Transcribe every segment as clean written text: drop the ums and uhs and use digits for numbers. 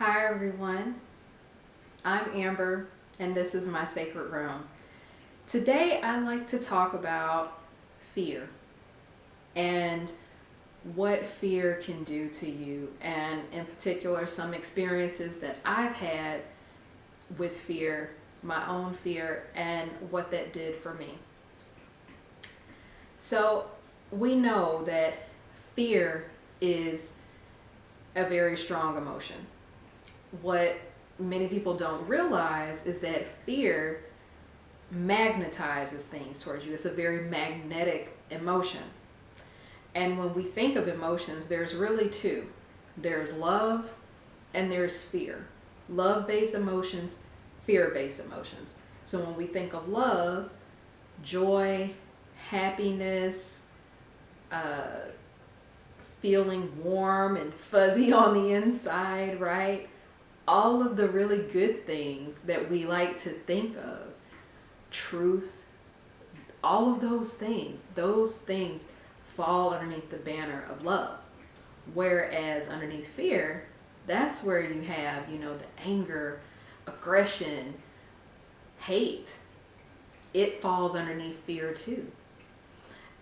Hi everyone, I'm Amber and this is my sacred realm. Today I'd like to talk about fear and what fear can do to you, and in particular some experiences that I've had with fear, my own fear, and what that did for me. So we know that fear is a very strong emotion. What many people don't realize is that fear magnetizes things towards you. It's a very magnetic emotion. And when we think of emotions, there's really two. There's love and there's fear. Love-based emotions, fear-based emotions. So when we think of love, joy, happiness, feeling warm and fuzzy on the inside, right? All of the really good things that we like to think of, truth, all of those things fall underneath the banner of love. Whereas underneath fear, that's where you have, the anger, aggression, hate. It falls underneath fear too.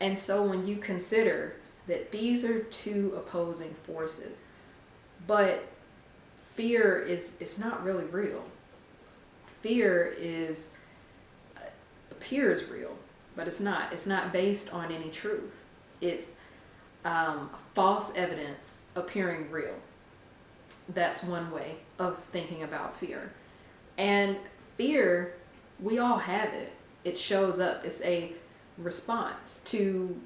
And so when you consider that these are two opposing forces, but fear it's not really real. Fear appears real, but it's not. It's not based on any truth. It's false evidence appearing real. That's one way of thinking about fear. And fear, we all have it. It shows up. It's a response to,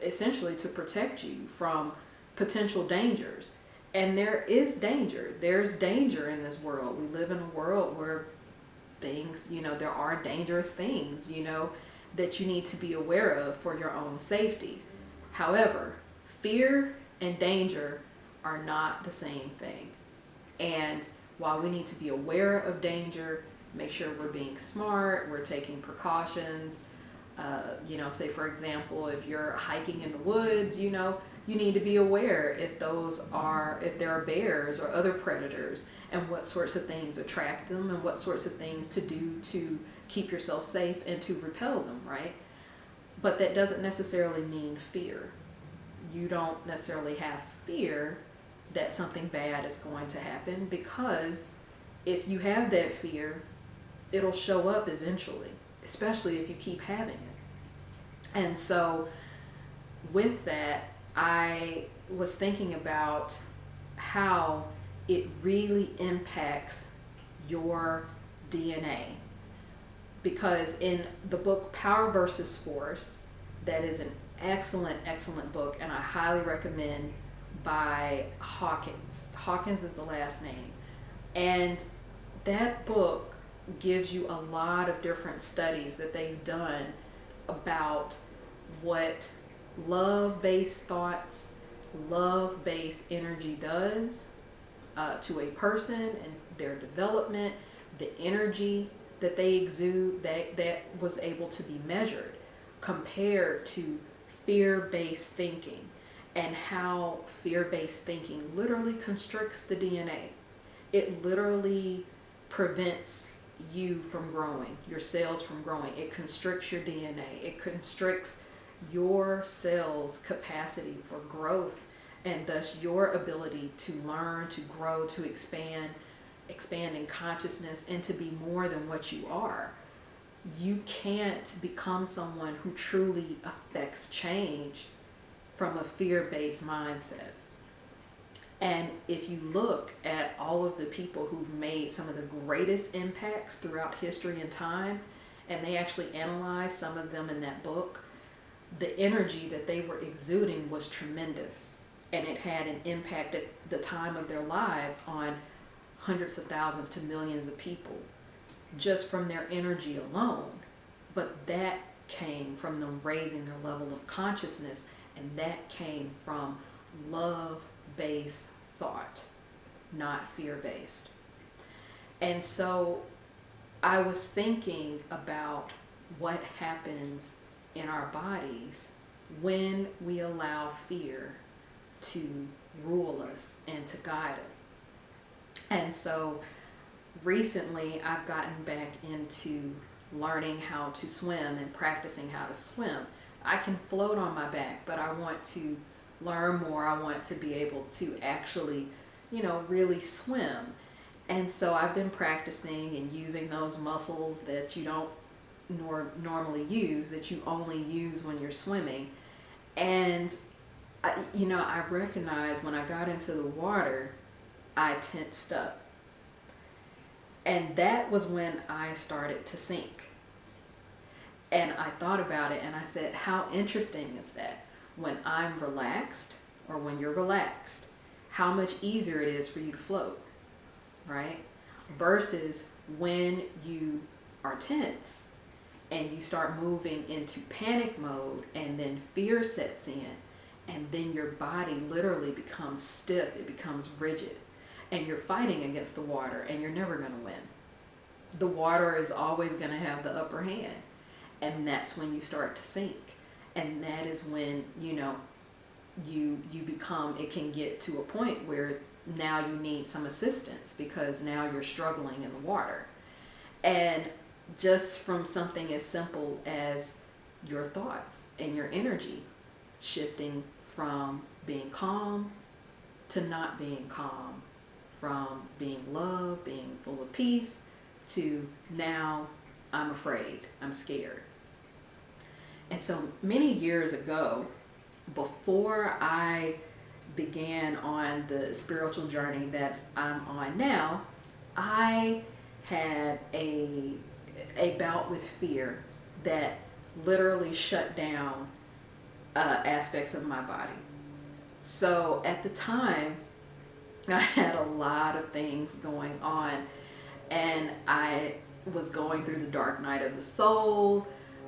essentially, to protect you from potential dangers. And there is danger. There's danger in this world. We live in a world where things, there are dangerous things, that you need to be aware of for your own safety. However, fear and danger are not the same thing. And while we need to be aware of danger, make sure we're being smart, we're taking precautions. Say for example, if you're hiking in the woods, you need to be aware if there are bears or other predators, and what sorts of things attract them and what sorts of things to do to keep yourself safe and to repel them, right? But that doesn't necessarily mean fear. You don't necessarily have fear that something bad is going to happen, because if you have that fear, it'll show up eventually, especially if you keep having it. And so with that, I was thinking about how it really impacts your DNA. Because in the book Power versus Force, that is an excellent, excellent book, and I highly recommend, by Hawkins. Hawkins is the last name. And that book gives you a lot of different studies that they've done about what love-based thoughts, love-based energy does to a person and their development, the energy that they exude, that was able to be measured, compared to fear-based thinking, and how fear-based thinking literally constricts the DNA. It literally prevents you from growing, your cells from growing. It constricts your DNA. It constricts your cells' capacity for growth, and thus your ability to learn, to grow, to expand in consciousness, and to be more than what you are. You can't become someone who truly affects change from a fear-based mindset. And if you look at all of the people who've made some of the greatest impacts throughout history and time, and they actually analyzed some of them in that book, the energy that they were exuding was tremendous. And it had an impact at the time of their lives on hundreds of thousands to millions of people, just from their energy alone. But that came from them raising their level of consciousness, and that came from love-based thought, not fear-based. And so I was thinking about what happens in our bodies when we allow fear to rule us and to guide us. And so recently I've gotten back into learning how to swim and practicing how to swim. I can float on my back, but I want to learn more. I want to be able to actually, really swim. And so I've been practicing and using those muscles that you don't normally use, that you only use when you're swimming. And I recognized when I got into the water, I tensed up. And that was when I started to sink. And I thought about it and I said, how interesting is that? When I'm relaxed, or when you're relaxed, how much easier it is for you to float, right? Versus when you are tense and you start moving into panic mode, and then fear sets in, and then your body literally becomes stiff, it becomes rigid, and you're fighting against the water, and you're never going to win. The water is always going to have the upper hand, and that's when you start to sink. And that is when, you become, it can get to a point where now you need some assistance, because now you're struggling in the water. And just from something as simple as your thoughts and your energy shifting from being calm to not being calm, from being love, being full of peace, to now I'm afraid, I'm scared. And so many years ago, before I began on the spiritual journey that I'm on now, I had a bout with fear that literally shut down aspects of my body. So at the time, I had a lot of things going on, and I was going through the dark night of the soul.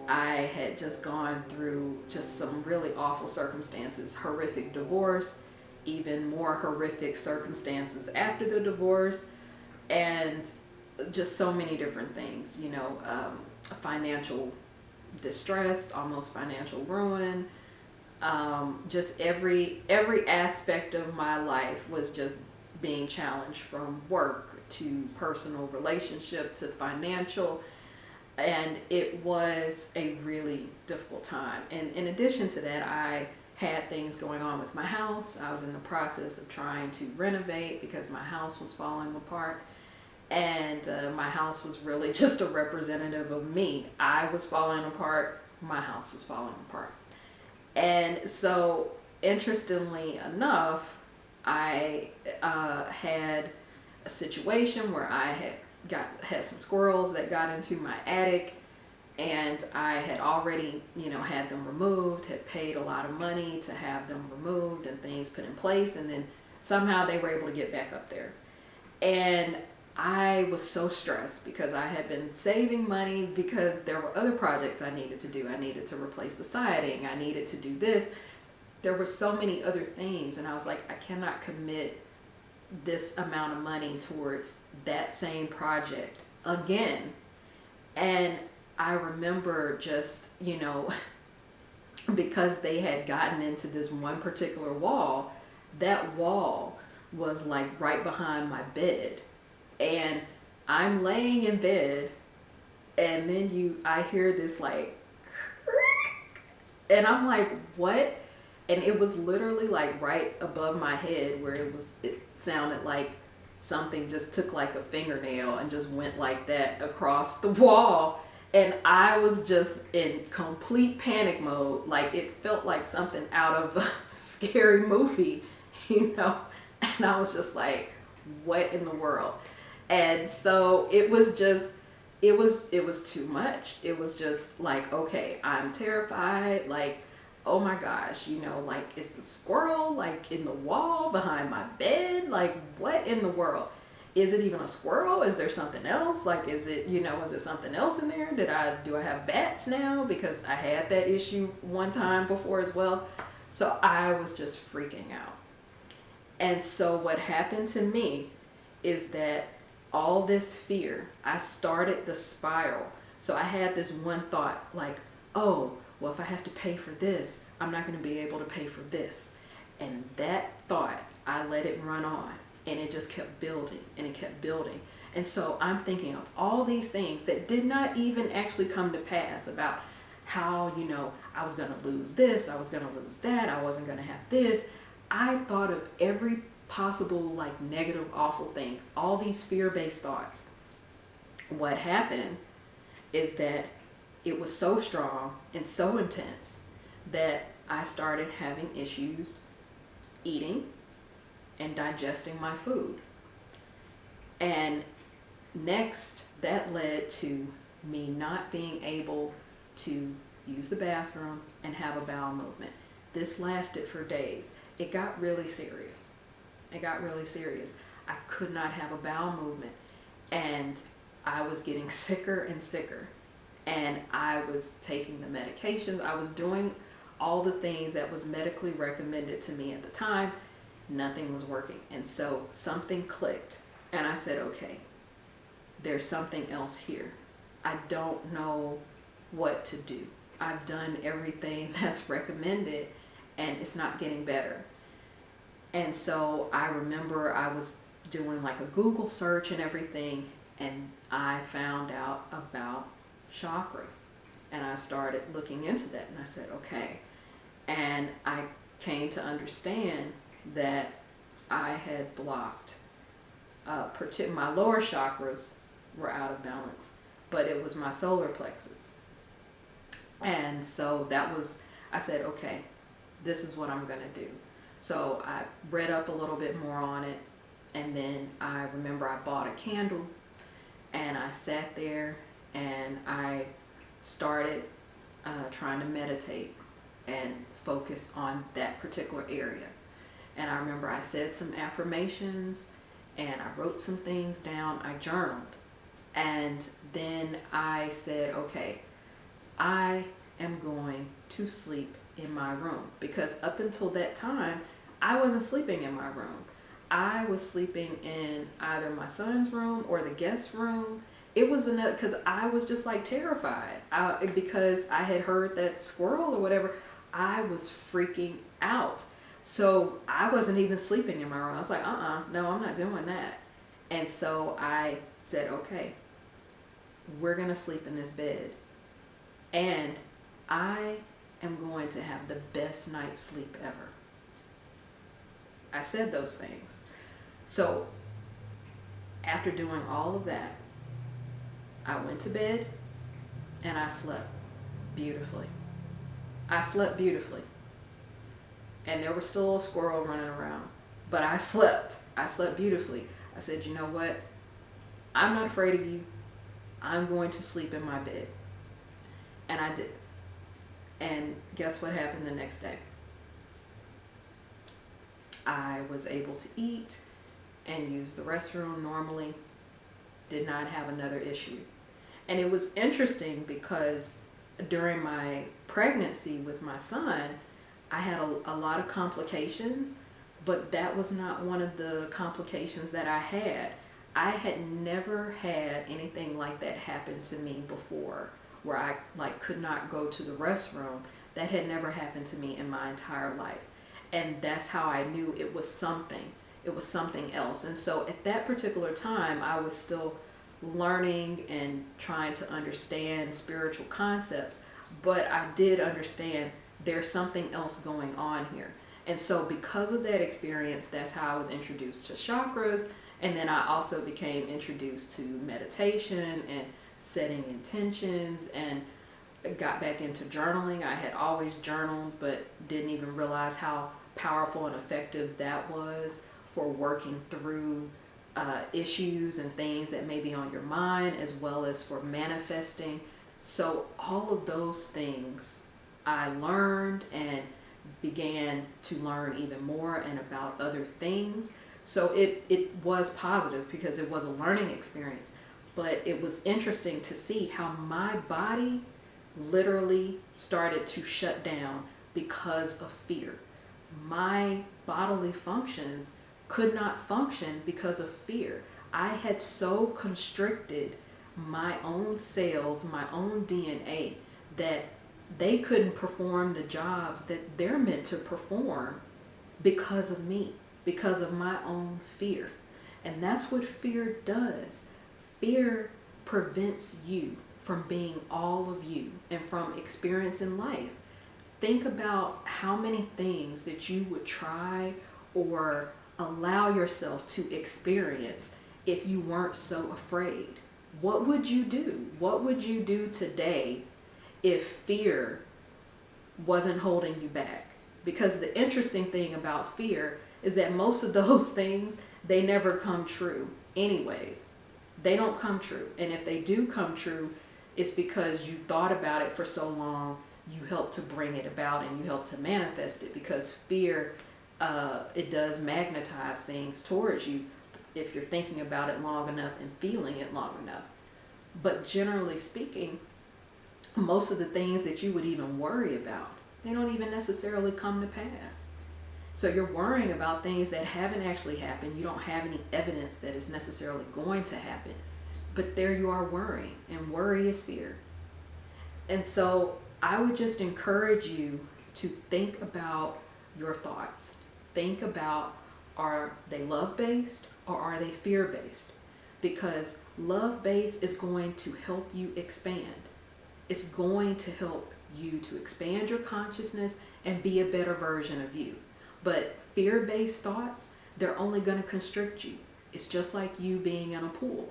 I had just gone through just some really awful circumstances, horrific divorce, even more horrific circumstances after the divorce, and just so many different things, financial distress, almost financial ruin. Just every aspect of my life was just being challenged, from work to personal relationship to financial. And it was a really difficult time. And in addition to that, I had things going on with my house. I was in the process of trying to renovate because my house was falling apart. And my house was really just a representative of me. I was falling apart. My house was falling apart. And so, interestingly enough, I had a situation where I had some squirrels that got into my attic, and I had already, had them removed, had paid a lot of money to have them removed and things put in place, and then somehow they were able to get back up there. And I was so stressed because I had been saving money because there were other projects I needed to do. I needed to replace the siding. I needed to do this. There were so many other things, and I was like, I cannot commit this amount of money towards that same project again. And I remember just, because they had gotten into this one particular wall, that wall was like right behind my bed. And I'm laying in bed, and then I hear this like, and I'm like, what? And it was literally like right above my head, where it sounded like something just took like a fingernail and just went like that across the wall. And I was just in complete panic mode. Like, it felt like something out of a scary movie, And I was just like, what in the world? And so it was just, it was too much. It was just like, okay, I'm terrified. Like, oh my gosh, like, it's a squirrel, like, in the wall behind my bed. Like, what in the world? Is it even a squirrel? Is there something else? Like, is it, is it something else in there? Do I have bats now? Because I had that issue one time before as well. So I was just freaking out. And so what happened to me is that all this fear, I started the spiral. So I had this one thought, like, oh, well, if I have to pay for this, I'm not going to be able to pay for this. And that thought, I let it run on. And it just kept building and it kept building. And so I'm thinking of all these things that did not even actually come to pass, about how, you know, I was going to lose this, I was going to lose that, I wasn't going to have this. I thought of every possible like negative, awful thing, all these fear-based thoughts. What happened is that it was so strong and so intense that I started having issues eating and digesting my food. And next, that led to me not being able to use the bathroom and have a bowel movement. This lasted for days. It got really serious. It got really serious. I could not have a bowel movement, and I was getting sicker and sicker. And I was taking the medications. I was doing all the things that was medically recommended to me at the time. Nothing was working. And so something clicked, and I said, okay, there's something else here. I don't know what to do. I've done everything that's recommended, and it's not getting better. And so I remember I was doing like a Google search and everything, and I found out about chakras. And I started looking into that, and I said, okay. And I came to understand that I had blocked, my lower chakras were out of balance, but it was my solar plexus. And so I said, okay, this is what I'm gonna do. So I read up a little bit more on it, and then I remember I bought a candle, and I sat there and I started trying to meditate and focus on that particular area. And I remember I said some affirmations, and I wrote some things down, I journaled. And then I said, okay, I am going to sleep in my room, because up until that time, I wasn't sleeping in my room. I was sleeping in either my son's room or the guest room. It was another, because I was just like terrified because I had heard that squirrel or whatever. I was freaking out. So I wasn't even sleeping in my room. I was like, no, I'm not doing that. And so I said, okay, we're going to sleep in this bed, and I am going to have the best night's sleep ever. I said those things. So after doing all of that, I went to bed and I slept beautifully. I slept beautifully. And there was still a squirrel running around, but I slept. I slept beautifully. I said, you know what? I'm not afraid of you. I'm going to sleep in my bed. And I did. And guess what happened the next day? I was able to eat and use the restroom normally. Did not have another issue. And it was interesting because during my pregnancy with my son, I had a lot of complications, but that was not one of the complications that I had. I had never had anything like that happen to me before, where I could not go to the restroom. That had never happened to me in my entire life. And that's how I knew it was something. It was something else. And so at that particular time, I was still learning and trying to understand spiritual concepts, but I did understand there's something else going on here. And so because of that experience, that's how I was introduced to chakras. And then I also became introduced to meditation and setting intentions, and got back into journaling. I had always journaled, but didn't even realize how powerful and effective that was for working through issues and things that may be on your mind, as well as for manifesting. So all of those things I learned, and began to learn even more and about other things. So it was positive because it was a learning experience, but it was interesting to see how my body literally started to shut down because of fear. My bodily functions could not function because of fear. I had so constricted my own cells, my own DNA, that they couldn't perform the jobs that they're meant to perform because of me. because of my own fear. And that's what fear does. Fear prevents you from being all of you and from experiencing life. Think about how many things that you would try or allow yourself to experience if you weren't so afraid. What would you do? What would you do today if fear wasn't holding you back? Because the interesting thing about fear is that most of those things, they never come true anyways. They don't come true. And if they do come true, it's because you thought about it for so long, you helped to bring it about and you helped to manifest it, because fear, it does magnetize things towards you if you're thinking about it long enough and feeling it long enough. But generally speaking, most of the things that you would even worry about, they don't even necessarily come to pass. So you're worrying about things that haven't actually happened. You don't have any evidence that it's necessarily going to happen. But there you are worrying, and worry is fear. And so I would just encourage you to think about your thoughts. Think about, are they love-based or are they fear-based? Because love-based is going to help you expand. It's going to help you to expand your consciousness and be a better version of you. But fear-based thoughts, they're only going to constrict you. It's just like you being in a pool.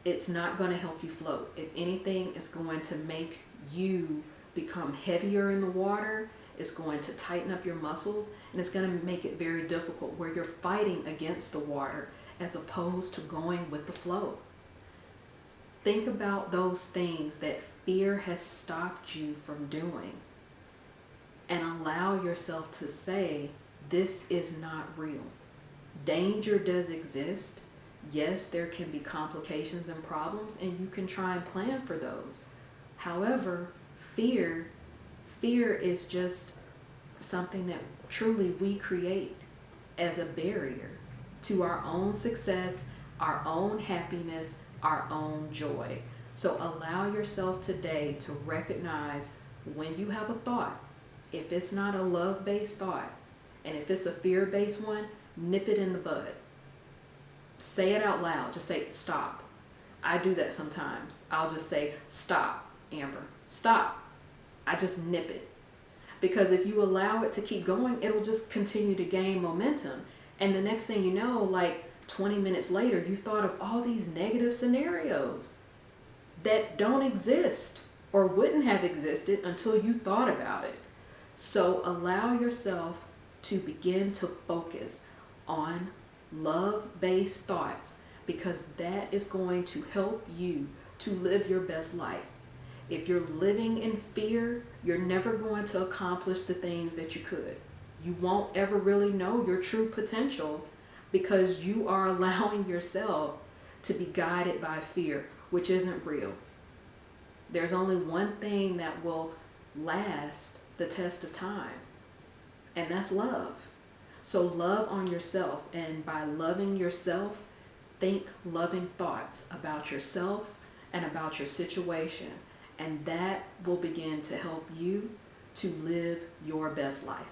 It's not going to help you float. If anything, it's going to make you become heavier in the water. It's going to tighten up your muscles, and it's going to make it very difficult where you're fighting against the water as opposed to going with the flow. Think about those things that fear has stopped you from doing, and allow yourself to say, this is not real. Danger does exist. Yes, there can be complications and problems, and you can try and plan for those. However, fear is just something that truly we create as a barrier to our own success, our own happiness, our own joy. So allow yourself today to recognize when you have a thought, if it's not a love-based thought, and if it's a fear-based one, nip it in the bud. Say it out loud. Just say, stop. I do that sometimes. I'll just say, stop, Amber, stop. I just nip it. Because if you allow it to keep going, it'll just continue to gain momentum. And the next thing you know, like 20 minutes later, you've thought of all these negative scenarios that don't exist or wouldn't have existed until you thought about it. So allow yourself to begin to focus on love-based thoughts, because that is going to help you to live your best life. If you're living in fear, you're never going to accomplish the things that you could. You won't ever really know your true potential because you are allowing yourself to be guided by fear, which isn't real. There's only one thing that will last the test of time, and that's love. So love on yourself, and by loving yourself, think loving thoughts about yourself and about your situation, and that will begin to help you to live your best life.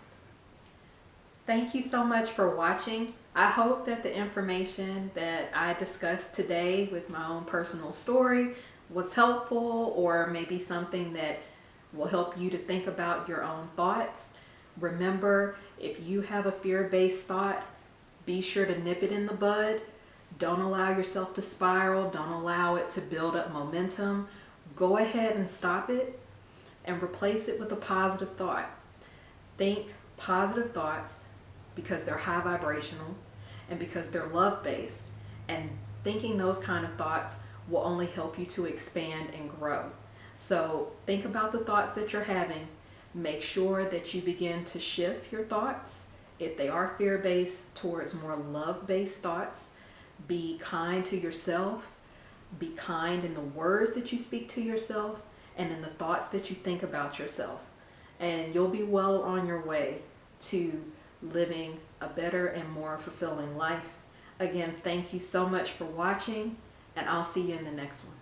Thank you so much for watching. I hope that the information that I discussed today with my own personal story was helpful, or maybe something that will help you to think about your own thoughts. Remember, if you have a fear-based thought, be sure to nip it in the bud. Don't allow yourself to spiral. Don't allow it to build up momentum. Go ahead and stop it and replace it with a positive thought. Think positive thoughts because they're high vibrational and because they're love-based. And thinking those kind of thoughts will only help you to expand and grow. So think about the thoughts that you're having. Make sure that you begin to shift your thoughts, if they are fear-based, towards more love-based thoughts. Be kind to yourself. Be kind in the words that you speak to yourself and in the thoughts that you think about yourself. And you'll be well on your way to living a better and more fulfilling life. Again, thank you so much for watching, and I'll see you in the next one.